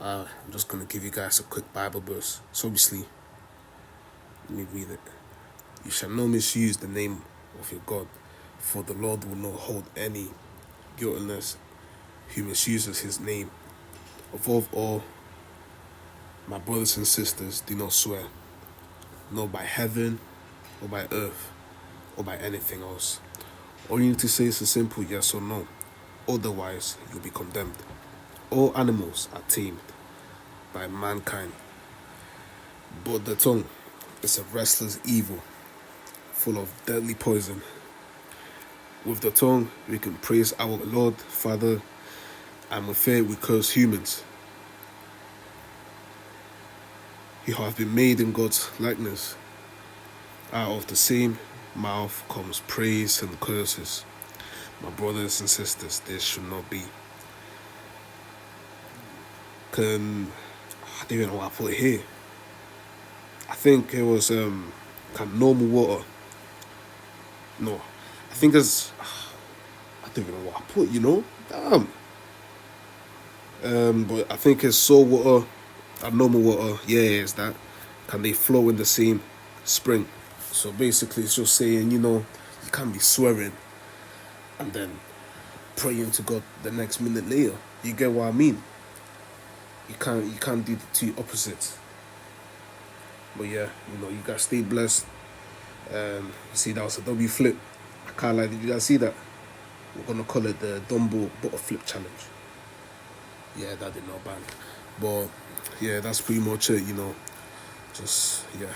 I'm just going to give you guys a quick Bible verse. So obviously, let me read it. You shall not misuse the name of your God, for the Lord will not hold any guiltless who misuses his name. Above all, my brothers and sisters, do not swear, nor by heaven, or by earth, or by anything else. All you need to say is a simple yes or no. Otherwise, you'll be condemned. All animals are tamed by mankind, but the tongue is a restless evil, full of deadly poison. With the tongue, we can praise our Lord, Father, and with it we curse humans who have been made in God's likeness. Out of the same mouth comes praise and curses. My brothers and sisters, this should not be. I don't even know what I put here. I think it was kind of normal water. No, I think it's. I don't even know what I put. Damn. But I think it's salt water and normal water. Yeah, it's that. Can they flow in the same spring? So basically, it's just saying, you can't be swearing and then praying to God the next minute later. You get what I mean? You can't do the two opposites. But yeah, you guys stay blessed. See, that was a W flip. I can't lie, did you guys see that? We're gonna call it the Dumbo Butter Flip Challenge. Yeah, that did not bang. But yeah, that's pretty much it, Just yeah.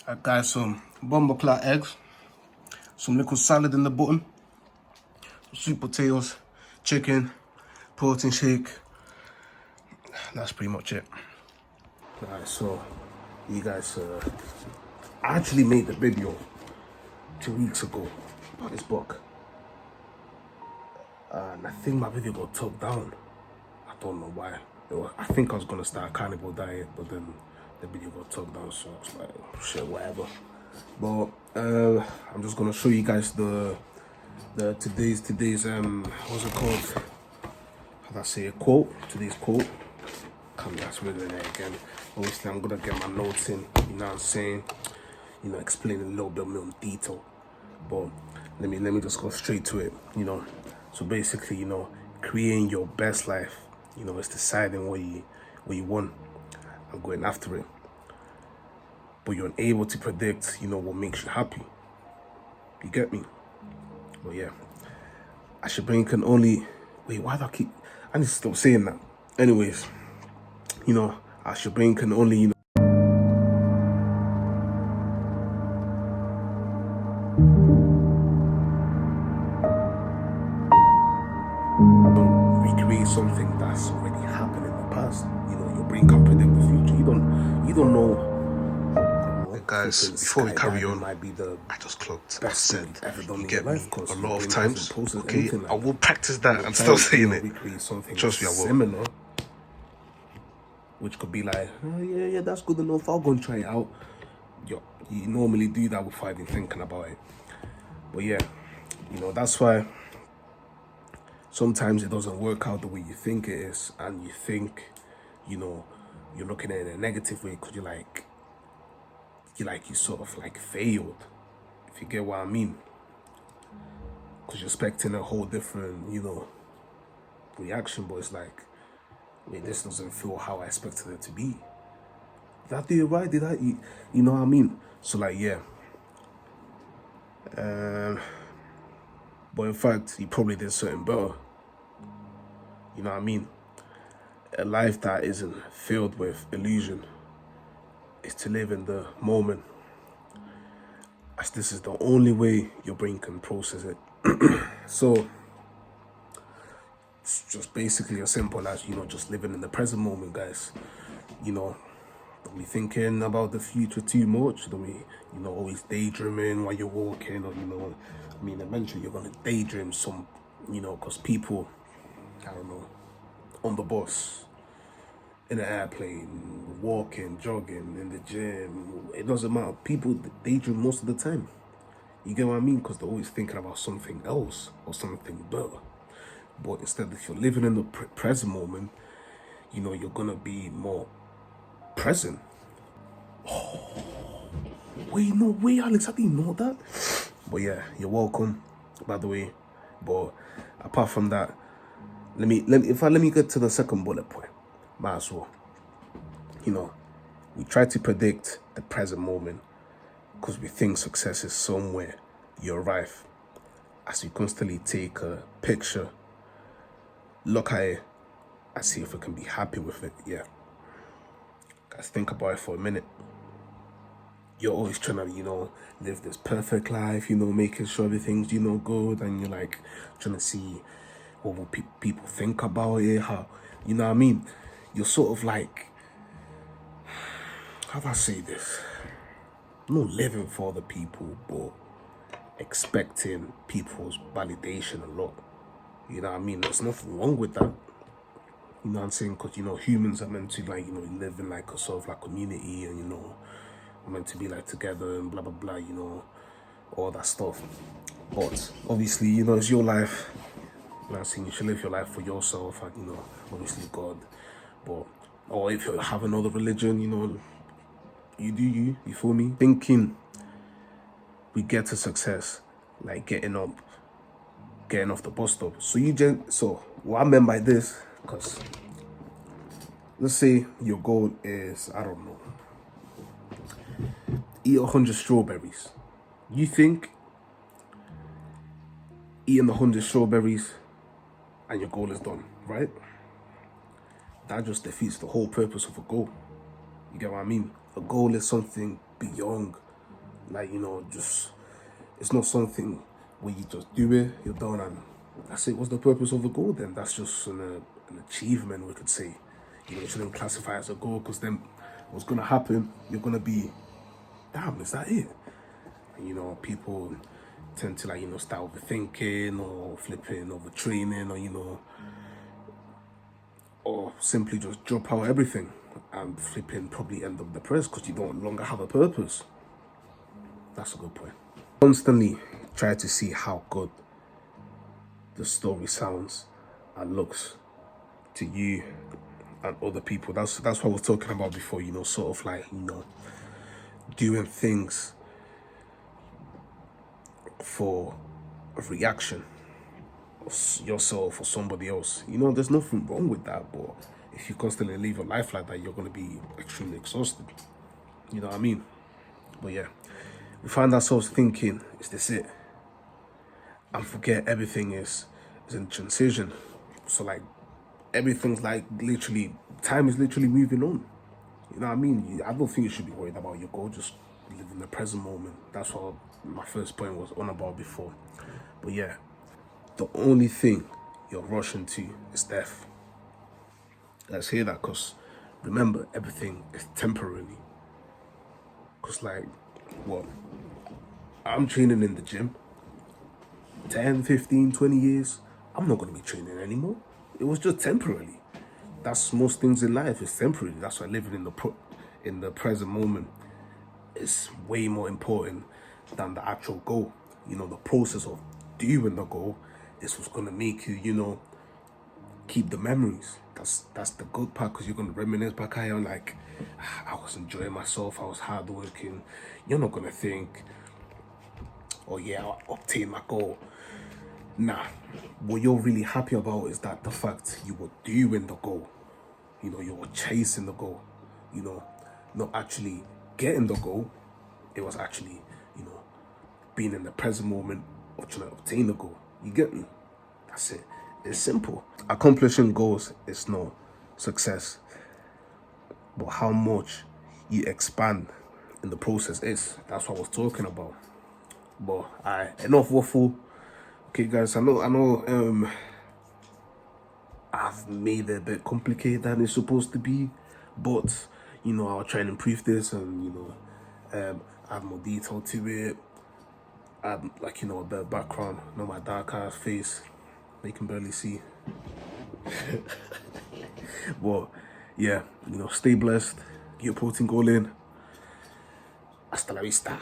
I got some bomber clot eggs, some liquid salad in the bottom, sweet potatoes, chicken, protein shake. That's pretty much it. Alright, so you guys, I actually made the video 2 weeks ago about this book, and I think my video got took down. I don't know why. I think I was gonna start a cannibal diet, but then the video got took down, so I was like, oh, shit, whatever. But I'm just gonna show you guys the today's what's it called? How do I say a quote? Today's quote. That's really there again. Obviously, I'm gonna get my notes in. You know what I'm saying? You know, explain a little bit more in detail. But let me just go straight to it. You know, so basically, you know, creating your best life. You know, it's deciding what you want and going after it. But you're unable to predict, you know, what makes you happy. You get me? Well, yeah. As your brain can only wait. Why do I need to stop saying that? Anyways, you know, as your brain can only, you know, recreate something that's already happened in the past. You know, your brain can't predict the future. You don't know. Guys, before we carry on, might be the I just clocked. I best said, ever done you in get your me life, a lot of times. Okay, like I will practice that and start saying it. Trust me, I will. Similar, which could be like, oh, yeah, that's good enough. I'll go and try it out. You normally do that without even thinking about it. But yeah, you know, that's why sometimes it doesn't work out the way you think it is, and you think, you know, you're looking at it in a negative way because you sort of like failed, if you get what I mean, because you're expecting a whole different, you know, reaction. But it's like, wait, this doesn't feel how I expected it to be. Did I do it right? Did I, you know what I mean? So like, yeah. But in fact, you probably did something better. You know what I mean? A life that isn't filled with illusion is to live in the moment, as this is the only way your brain can process it. So it's just basically as simple as, you know, just living in the present moment, guys. You know, don't be thinking about the future too much. Don't be, you know, always daydreaming while you're walking, or, you know, I mean, eventually you're gonna daydream some, you know, because people, I don't know, on the bus, in an airplane, walking, jogging, in the gym, it doesn't matter. People daydream most of the time. You get what I mean? Because they're always thinking about something else or something better. But instead, if you're living in the present moment, you know, you're gonna be more present. Oh, wait, no way, Alex, I didn't know that. But yeah, you're welcome, by the way. But apart from that, let me get to the second bullet point. Might as well. You know, we try to predict the present moment because we think success is somewhere you arrive. As you constantly take a picture, look at it, and see if we can be happy with it. Yeah. Guys, think about it for a minute. You're always trying to, you know, live this perfect life, you know, making sure everything's, you know, good, and you're like trying to see what will people think about it, how, you know what I mean? You're sort of like, how do I say this? Not living for other people, but expecting people's validation a lot. You know what I mean? There's nothing wrong with that. You know what I'm saying? Because, you know, humans are meant to, like, you know, live in like a sort of like community, and, you know, we're meant to be like together and blah blah blah, you know, all that stuff. But obviously, you know, it's your life. You know what I'm saying? You should live your life for yourself, and, you know, obviously God. But, or if you have another religion, you know, you do you feel me? Thinking we get to success like getting off the bus stop. So what I meant by this, because let's say your goal is, I don't know, eat 100 strawberries. You think eating 100 strawberries and your goal is done, right? That just defeats the whole purpose of a goal. You get what I mean? A goal is something beyond, like, you know, just, it's not something where you just do it, you're done, and that's it. What's the purpose of a goal then? That's just an achievement, we could say. You know, it shouldn't classify as a goal, because then what's gonna happen, you're gonna be, damn, is that it? And, people tend to start overthinking or flipping, overtraining, or or simply just drop out everything and flipping probably end up depressed because you don't longer have a purpose. That's a good point. Constantly try to see how good the story sounds and looks to you and other people. That's what I was talking about before, sort of like, doing things for a reaction of yourself or somebody else. There's nothing wrong with that, but if you constantly live your life like that, you're going to be extremely exhausted. You know what I mean? But yeah, we find ourselves thinking, is this it? And forget everything is in transition. So like, everything's like literally, time is literally moving on. You know what I mean? I don't think you should be worried about your goal. Just live in the present moment. That's what my first point was on about before. But yeah, the only thing you're rushing to is death. Let's hear that, because remember, everything is temporary. Because like, what? I'm training in the gym. 10, 15, 20 years, I'm not going to be training anymore. It was just temporarily. That's most things in life, is temporary. That's why living in the present moment is way more important than the actual goal. The process of doing the goal is what's going to make you, keep the memories. That's the good part, because you're going to reminisce back at like, I was enjoying myself, I was hardworking. You're not going to think, oh yeah, I'll obtain my goal. Nah, what you're really happy about is that the fact you were doing the goal. You were chasing the goal. Not actually getting the goal. It was actually, being in the present moment of trying to obtain the goal. You get me? That's it. It's simple. Accomplishing goals is no success, but how much you expand in the process is. That's what I was talking about. But enough waffle. Okay, guys, I know. I've made it a bit complicated than it's supposed to be, but I'll try and improve this and add more detail to it. Add a bit of background. My dark ass face, they can barely see. But yeah, stay blessed. Get your protein goal in. Hasta la vista.